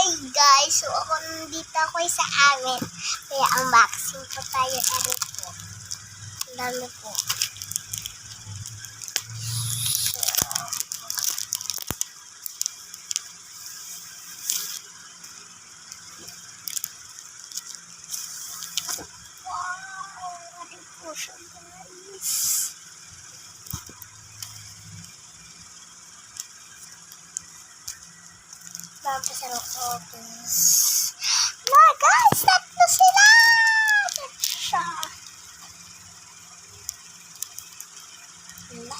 Hi guys! So ako nandito ako sa amin. Kaya unboxing po tayo. Ano po? Ang dami po. Wow! Ano po siya guys? Tapos ang opens. My guys! Tatlo sila! Tatlo. Wala.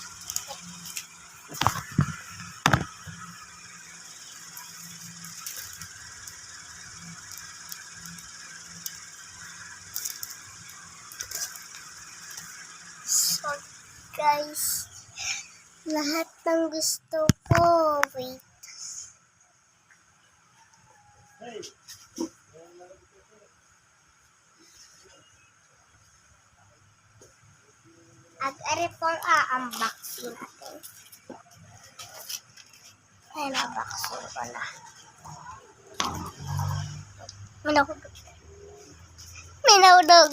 So guys, lahat ng gusto ko. Wait. Ag-ari po unboxing natin. Ay, na-unboxing ko na. Minahulog.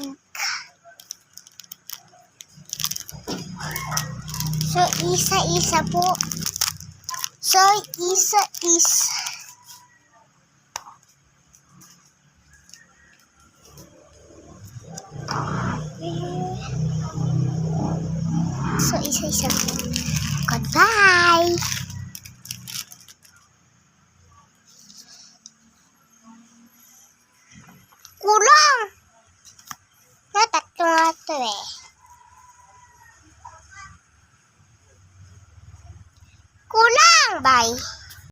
So, isa-isa po. So, isa-isa. So, isa-isa po. Goodbye! Kulang! Natatlo nga ito eh.